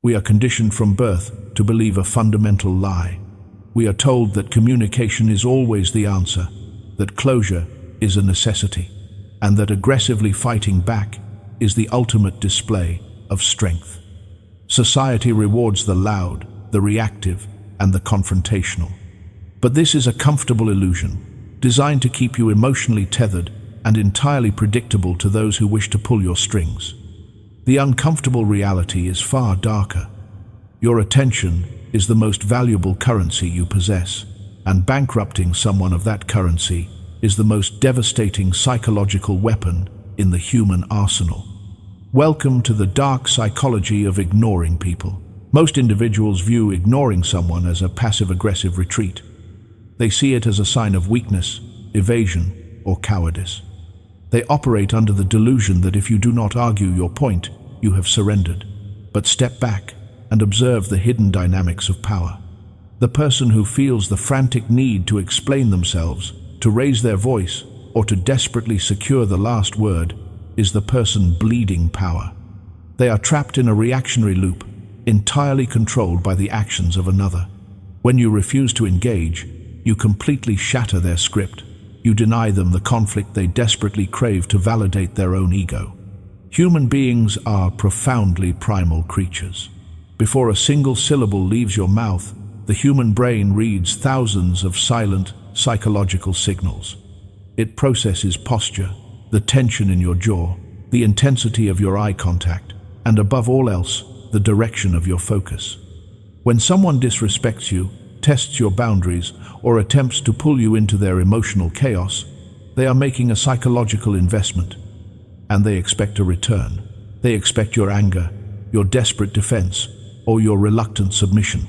We are conditioned from birth to believe a fundamental lie. We are told that communication is always the answer, that closure is a necessity, and that aggressively fighting back is the ultimate display of strength. Society rewards the loud, the reactive, and the confrontational. But this is a comfortable illusion, designed to keep you emotionally tethered and entirely predictable to those who wish to pull your strings. The uncomfortable reality is far darker. Your attention is the most valuable currency you possess, and bankrupting someone of that currency is the most devastating psychological weapon in the human arsenal. Welcome to the dark psychology of ignoring people. Most individuals view ignoring someone as a passive-aggressive retreat. They see it as a sign of weakness, evasion, or cowardice. They operate under the delusion that if you do not argue your point, you have surrendered. But step back and observe the hidden dynamics of power. The person who feels the frantic need to explain themselves, to raise their voice, or to desperately secure the last word is the person bleeding power. They are trapped in a reactionary loop, entirely controlled by the actions of another. When you refuse to engage, you completely shatter their script. You deny them the conflict they desperately crave to validate their own ego. Human beings are profoundly primal creatures. Before a single syllable leaves your mouth, the human brain reads thousands of silent, psychological signals. It processes posture, the tension in your jaw, the intensity of your eye contact, and above all else, the direction of your focus. When someone disrespects you, tests your boundaries, or attempts to pull you into their emotional chaos, they are making a psychological investment, and they expect a return. They expect your anger, your desperate defense, or your reluctant submission.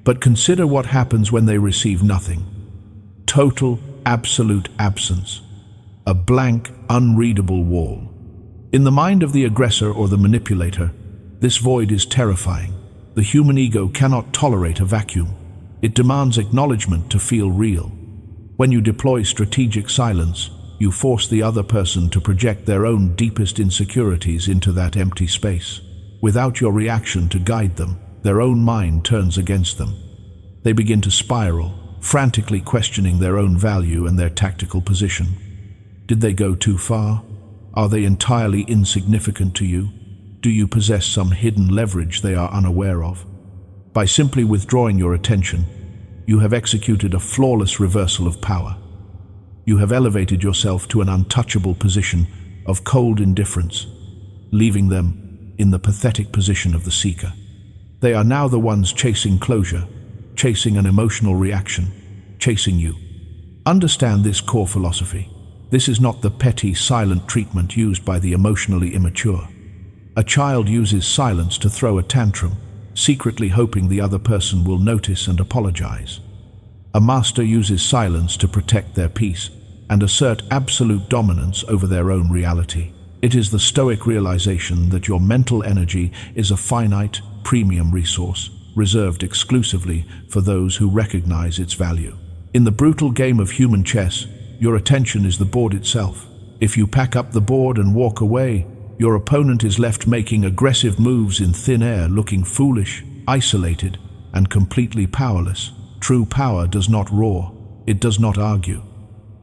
But consider what happens when they receive nothing. Total, absolute absence. A blank, unreadable wall. In the mind of the aggressor or the manipulator, this void is terrifying. The human ego cannot tolerate a vacuum. It demands acknowledgement to feel real. When you deploy strategic silence, you force the other person to project their own deepest insecurities into that empty space. Without your reaction to guide them, their own mind turns against them. They begin to spiral, frantically questioning their own value and their tactical position. Did they go too far? Are they entirely insignificant to you? Do you possess some hidden leverage they are unaware of? By simply withdrawing your attention, you have executed a flawless reversal of power. You have elevated yourself to an untouchable position of cold indifference, leaving them in the pathetic position of the seeker. They are now the ones chasing closure, chasing an emotional reaction, chasing you. Understand this core philosophy. This is not the petty, silent treatment used by the emotionally immature. A child uses silence to throw a tantrum, secretly hoping the other person will notice and apologize. A master uses silence to protect their peace and assert absolute dominance over their own reality. It is the Stoic realization that your mental energy is a finite, premium resource, reserved exclusively for those who recognize its value. In the brutal game of human chess, your attention is the board itself. If you pack up the board and walk away, your opponent is left making aggressive moves in thin air, looking foolish, isolated, and completely powerless. True power does not roar. It does not argue.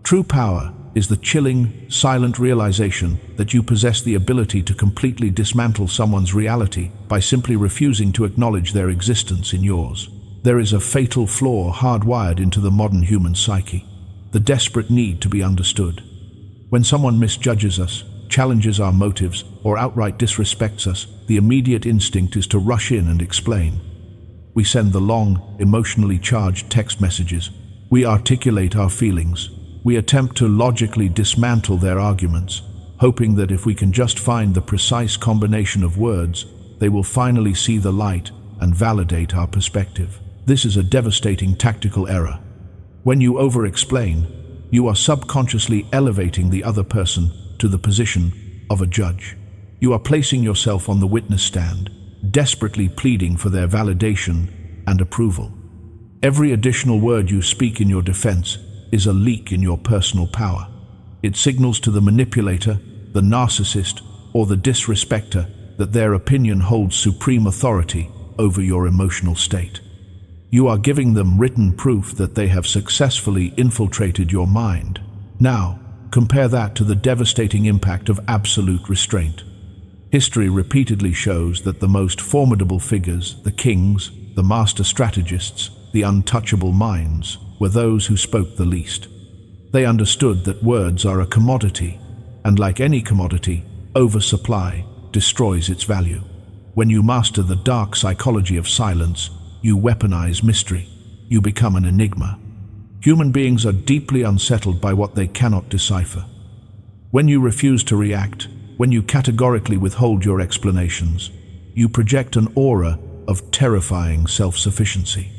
True power is the chilling, silent realization that you possess the ability to completely dismantle someone's reality by simply refusing to acknowledge their existence in yours. There is a fatal flaw hardwired into the modern human psyche: the desperate need to be understood. When someone misjudges us, challenges our motives, or outright disrespects us, the immediate instinct is to rush in and explain. We send the long, emotionally charged text messages. We articulate our feelings. We attempt to logically dismantle their arguments, hoping that if we can just find the precise combination of words, they will finally see the light and validate our perspective. This is a devastating tactical error. When you over-explain, you are subconsciously elevating the other person to the position of a judge. You are placing yourself on the witness stand, desperately pleading for their validation and approval. Every additional word you speak in your defense is a leak in your personal power. It signals to the manipulator, the narcissist, or the disrespecter that their opinion holds supreme authority over your emotional state. You are giving them written proof that they have successfully infiltrated your mind. Now, compare that to the devastating impact of absolute restraint. History repeatedly shows that the most formidable figures, the kings, the master strategists, the untouchable minds, were those who spoke the least. They understood that words are a commodity, and like any commodity, oversupply destroys its value. When you master the dark psychology of silence, you weaponize mystery. You become an enigma. Human beings are deeply unsettled by what they cannot decipher. When you refuse to react, when you categorically withhold your explanations, you project an aura of terrifying self-sufficiency.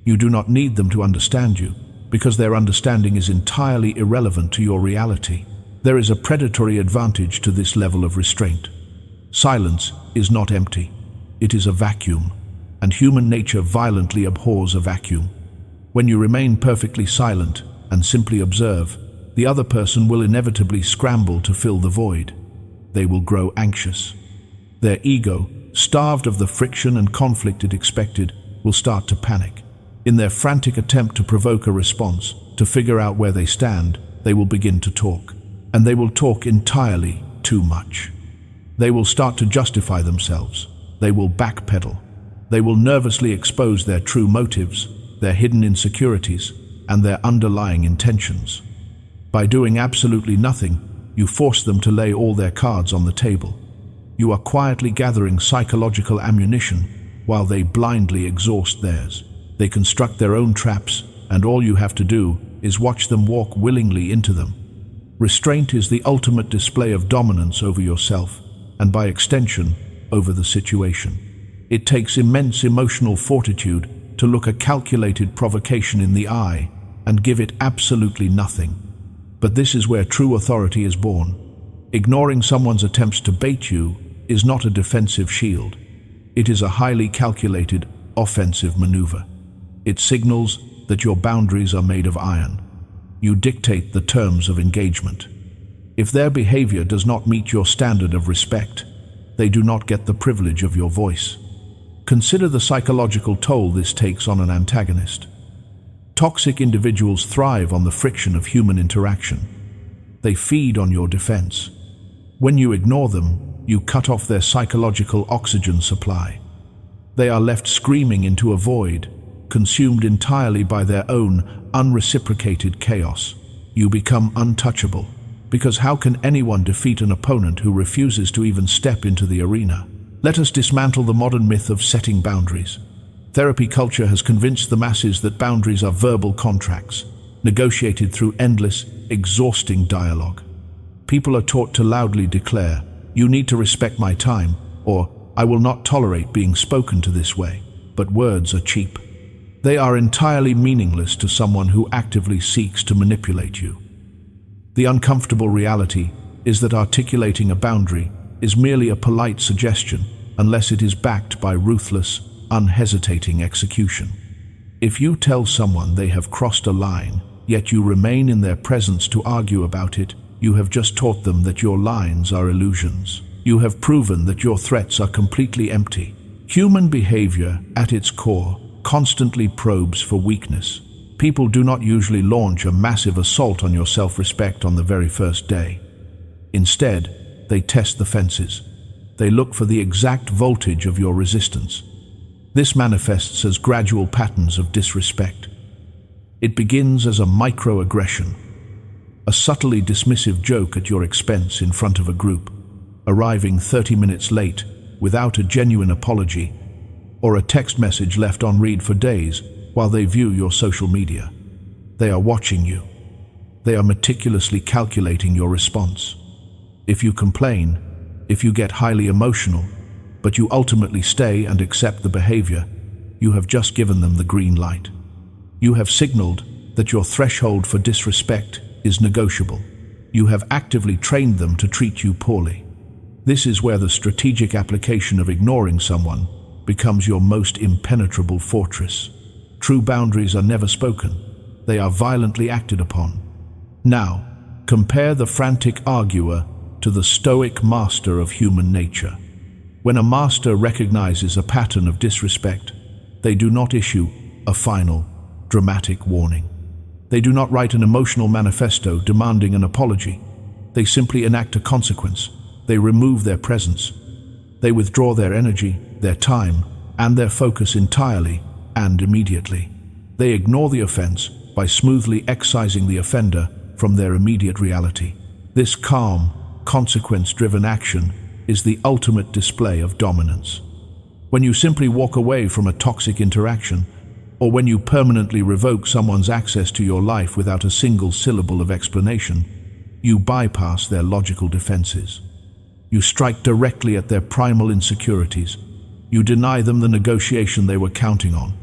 You do not need them to understand you, because their understanding is entirely irrelevant to your reality. There is a predatory advantage to this level of restraint. Silence is not empty. It is a vacuum, and human nature violently abhors a vacuum. When you remain perfectly silent and simply observe, the other person will inevitably scramble to fill the void. They will grow anxious. Their ego, starved of the friction and conflict it expected, will start to panic. In their frantic attempt to provoke a response, to figure out where they stand, they will begin to talk. And they will talk entirely too much. They will start to justify themselves. They will backpedal. They will nervously expose their true motives, their hidden insecurities, and their underlying intentions. By doing absolutely nothing, you force them to lay all their cards on the table. You are quietly gathering psychological ammunition while they blindly exhaust theirs. They construct their own traps, and all you have to do is watch them walk willingly into them. Restraint is the ultimate display of dominance over yourself, and by extension, over the situation. It takes immense emotional fortitude to look a calculated provocation in the eye and give it absolutely nothing. But this is where true authority is born. Ignoring someone's attempts to bait you is not a defensive shield. It is a highly calculated, offensive maneuver. It signals that your boundaries are made of iron. You dictate the terms of engagement. If their behavior does not meet your standard of respect, they do not get the privilege of your voice. Consider the psychological toll this takes on an antagonist. Toxic individuals thrive on the friction of human interaction. They feed on your defense. When you ignore them, you cut off their psychological oxygen supply. They are left screaming into a void, consumed entirely by their own unreciprocated chaos. You become untouchable, because how can anyone defeat an opponent who refuses to even step into the arena? Let us dismantle the modern myth of setting boundaries. Therapy culture has convinced the masses that boundaries are verbal contracts, negotiated through endless, exhausting dialogue. People are taught to loudly declare, "You need to respect my time," or "I will not tolerate being spoken to this way." But words are cheap. They are entirely meaningless to someone who actively seeks to manipulate you. The uncomfortable reality is that articulating a boundary is merely a polite suggestion unless it is backed by ruthless, unhesitating execution. If you tell someone they have crossed a line, yet you remain in their presence to argue about it, you have just taught them that your lines are illusions. You have proven that your threats are completely empty. Human behavior, at its core, constantly probes for weakness. People do not usually launch a massive assault on your self-respect on the very first day. Instead, they test the fences. They look for the exact voltage of your resistance. This manifests as gradual patterns of disrespect. It begins as a microaggression, a subtly dismissive joke at your expense in front of a group, arriving 30 minutes late without a genuine apology, or a text message left on read for days while they view your social media. They are watching you. They are meticulously calculating your response. If you complain, if you get highly emotional, but you ultimately stay and accept the behavior, you have just given them the green light. You have signaled that your threshold for disrespect is negotiable. You have actively trained them to treat you poorly. This is where the strategic application of ignoring someone becomes your most impenetrable fortress. True boundaries are never spoken. They are violently acted upon. Now, compare the frantic arguer to the stoic master of human nature. When a master recognizes a pattern of disrespect, they do not issue a final, dramatic warning. They do not write an emotional manifesto demanding an apology. They simply enact a consequence. They remove their presence. They withdraw their energy, their time, and their focus entirely and immediately. They ignore the offense by smoothly excising the offender from their immediate reality. This calm, consequence-driven action is the ultimate display of dominance. When you simply walk away from a toxic interaction, or when you permanently revoke someone's access to your life without a single syllable of explanation, you bypass their logical defenses. You strike directly at their primal insecurities. You deny them the negotiation they were counting on.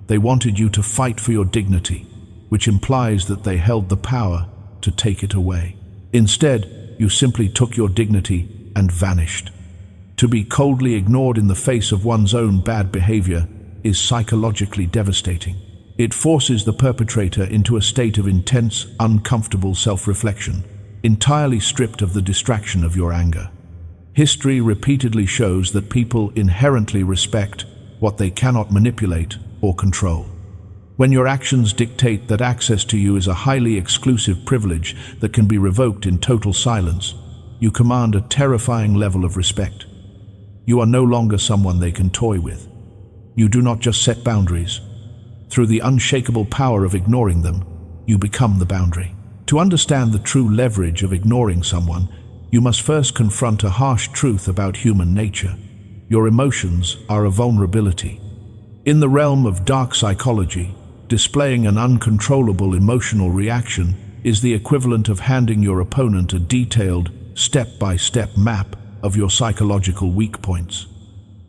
They wanted you to fight for your dignity, which implies that they held the power to take it away. Instead, you simply took your dignity and vanished. To be coldly ignored in the face of one's own bad behavior is psychologically devastating. It forces the perpetrator into a state of intense, uncomfortable self-reflection, entirely stripped of the distraction of your anger. History repeatedly shows that people inherently respect what they cannot manipulate or control. When your actions dictate that access to you is a highly exclusive privilege that can be revoked in total silence, you command a terrifying level of respect. You are no longer someone they can toy with. You do not just set boundaries. Through the unshakable power of ignoring them, you become the boundary. To understand the true leverage of ignoring someone, you must first confront a harsh truth about human nature. Your emotions are a vulnerability. In the realm of dark psychology, displaying an uncontrollable emotional reaction is the equivalent of handing your opponent a detailed, step-by-step map of your psychological weak points.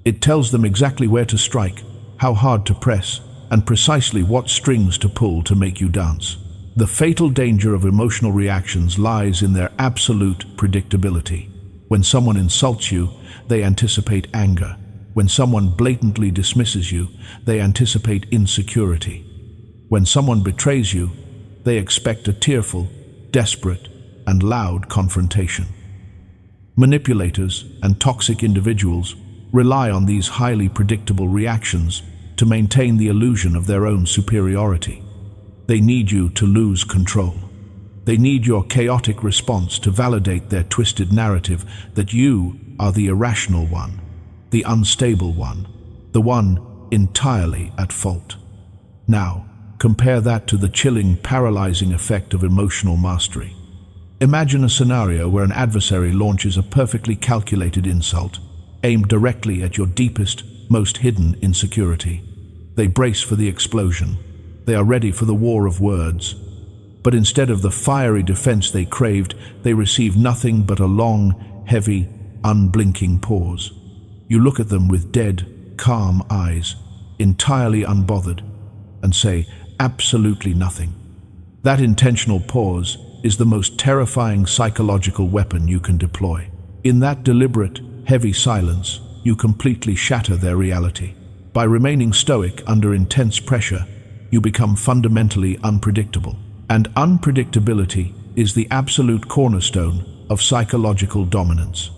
It tells them exactly where to strike, how hard to press, and precisely what strings to pull to make you dance. The fatal danger of emotional reactions lies in their absolute predictability. When someone insults you, they anticipate anger. When someone blatantly dismisses you, they anticipate insecurity. When someone betrays you, they expect a tearful, desperate, and loud confrontation. Manipulators and toxic individuals rely on these highly predictable reactions to maintain the illusion of their own superiority. They need you to lose control. They need your chaotic response to validate their twisted narrative that you are the irrational one, the unstable one, the one entirely at fault. Now, compare that to the chilling, paralyzing effect of emotional mastery. Imagine a scenario where an adversary launches a perfectly calculated insult, aimed directly at your deepest, most hidden insecurity. They brace for the explosion. They are ready for the war of words. But instead of the fiery defense they craved, they receive nothing but a long, heavy, unblinking pause. You look at them with dead, calm eyes, entirely unbothered, and say absolutely nothing. That intentional pause is the most terrifying psychological weapon you can deploy. In that deliberate, heavy silence, you completely shatter their reality. By remaining stoic under intense pressure, you become fundamentally unpredictable. And unpredictability is the absolute cornerstone of psychological dominance.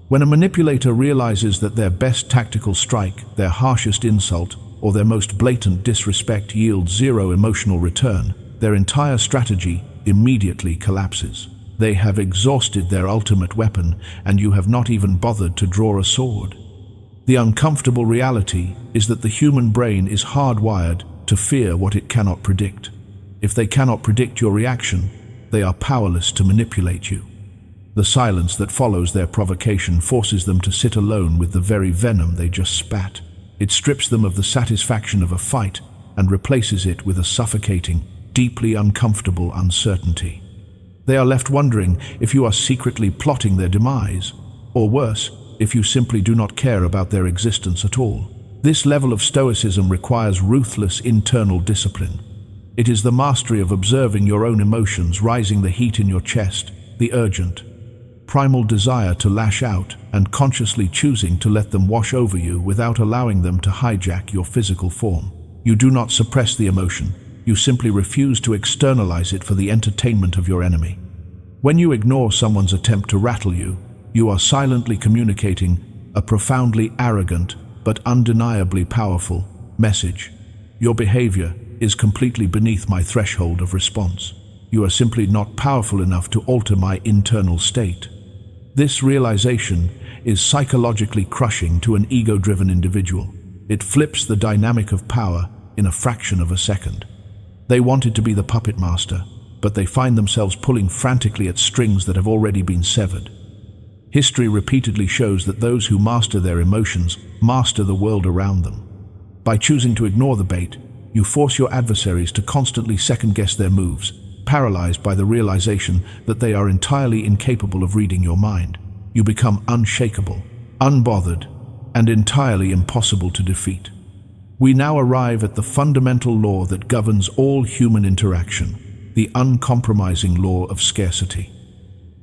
When a manipulator realizes that their best tactical strike, their harshest insult, or their most blatant disrespect yields zero emotional return, their entire strategy immediately collapses. They have exhausted their ultimate weapon, and you have not even bothered to draw a sword. The uncomfortable reality is that the human brain is hardwired to fear what it cannot predict. If they cannot predict your reaction, they are powerless to manipulate you. The silence that follows their provocation forces them to sit alone with the very venom they just spat. It strips them of the satisfaction of a fight and replaces it with a suffocating, deeply uncomfortable uncertainty. They are left wondering if you are secretly plotting their demise, or worse, if you simply do not care about their existence at all. This level of stoicism requires ruthless internal discipline. It is the mastery of observing your own emotions, rising the heat in your chest, the urgent, primal desire to lash out, and consciously choosing to let them wash over you without allowing them to hijack your physical form. You do not suppress the emotion. You simply refuse to externalize it for the entertainment of your enemy. When you ignore someone's attempt to rattle you, you are silently communicating a profoundly arrogant but undeniably powerful message. Your behavior is completely beneath my threshold of response. You are simply not powerful enough to alter my internal state. This realization is psychologically crushing to an ego-driven individual. It flips the dynamic of power in a fraction of a second. They wanted to be the puppet master, but they find themselves pulling frantically at strings that have already been severed. History repeatedly shows that those who master their emotions master the world around them. By choosing to ignore the bait, you force your adversaries to constantly second-guess their moves, paralyzed by the realization that they are entirely incapable of reading your mind. You become unshakable, unbothered, and entirely impossible to defeat. We now arrive at the fundamental law that governs all human interaction, the uncompromising law of scarcity.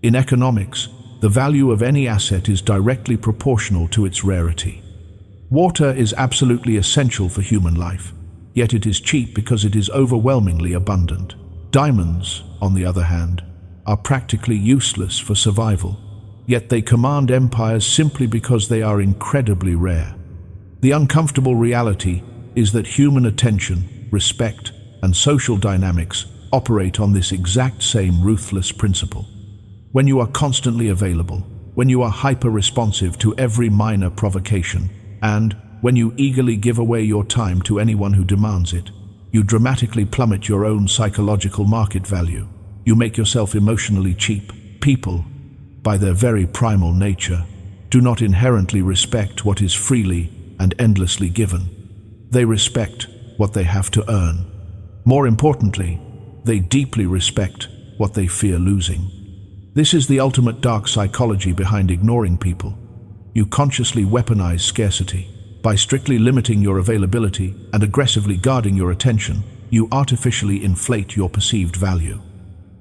In economics, the value of any asset is directly proportional to its rarity. Water is absolutely essential for human life, yet it is cheap because it is overwhelmingly abundant. Diamonds, on the other hand, are practically useless for survival, yet they command empires simply because they are incredibly rare. The uncomfortable reality is that human attention, respect, and social dynamics operate on this exact same ruthless principle. When you are constantly available, when you are hyper-responsive to every minor provocation, and when you eagerly give away your time to anyone who demands it, you dramatically plummet your own psychological market value. You make yourself emotionally cheap. People, by their very primal nature, do not inherently respect what is freely and endlessly given. They respect what they have to earn. More importantly, they deeply respect what they fear losing. This is the ultimate dark psychology behind ignoring people. You consciously weaponize scarcity. By strictly limiting your availability and aggressively guarding your attention, you artificially inflate your perceived value.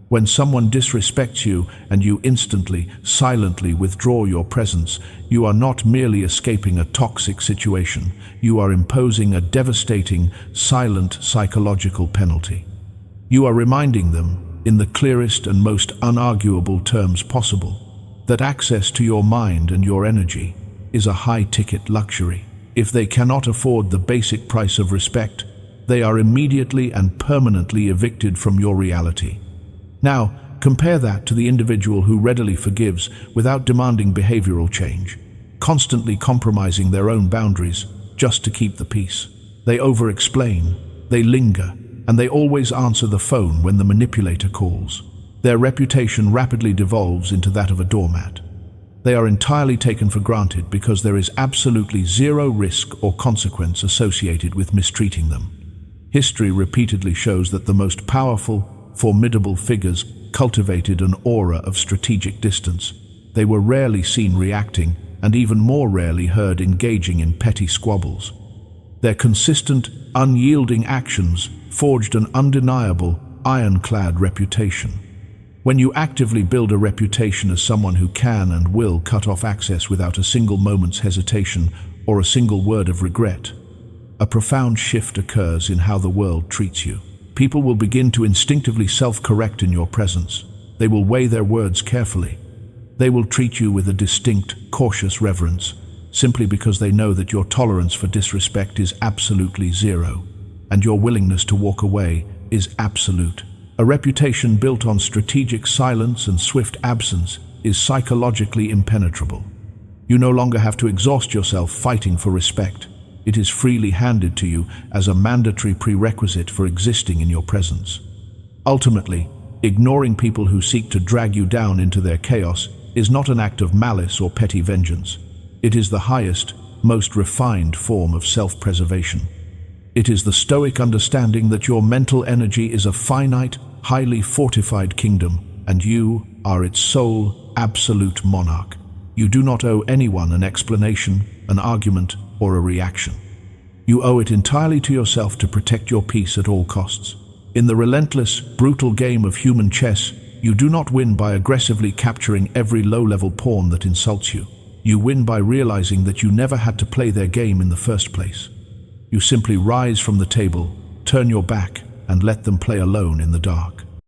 When someone disrespects you and you instantly, silently withdraw your presence, you are not merely escaping a toxic situation, you are imposing a devastating, silent psychological penalty. You are reminding them, in the clearest and most unarguable terms possible, that access to your mind and your energy is a high-ticket luxury. If they cannot afford the basic price of respect, they are immediately and permanently evicted from your reality. Now, compare that to the individual who readily forgives without demanding behavioral change, constantly compromising their own boundaries just to keep the peace. They over-explain, they linger, and they always answer the phone when the manipulator calls. Their reputation rapidly devolves into that of a doormat. They are entirely taken for granted because there is absolutely zero risk or consequence associated with mistreating them. History repeatedly shows that the most powerful, formidable figures cultivated an aura of strategic distance. They were rarely seen reacting, and even more rarely heard engaging in petty squabbles. Their consistent, unyielding actions forged an undeniable, ironclad reputation. When you actively build a reputation as someone who can and will cut off access without a single moment's hesitation or a single word of regret, a profound shift occurs in how the world treats you. People will begin to instinctively self-correct in your presence. They will weigh their words carefully. They will treat you with a distinct, cautious reverence, simply because they know that your tolerance for disrespect is absolutely zero, and your willingness to walk away is absolute. A reputation built on strategic silence and swift absence is psychologically impenetrable. You no longer have to exhaust yourself fighting for respect. It is freely handed to you as a mandatory prerequisite for existing in your presence. Ultimately, ignoring people who seek to drag you down into their chaos is not an act of malice or petty vengeance. It is the highest, most refined form of self-preservation. It is the stoic understanding that your mental energy is a finite, highly fortified kingdom, and you are its sole, absolute monarch. You do not owe anyone an explanation, an argument, or a reaction. You owe it entirely to yourself to protect your peace at all costs. In the relentless, brutal game of human chess, you do not win by aggressively capturing every low-level pawn that insults you. You win by realizing that you never had to play their game in the first place. You simply rise from the table, turn your back, and let them play alone in the dark.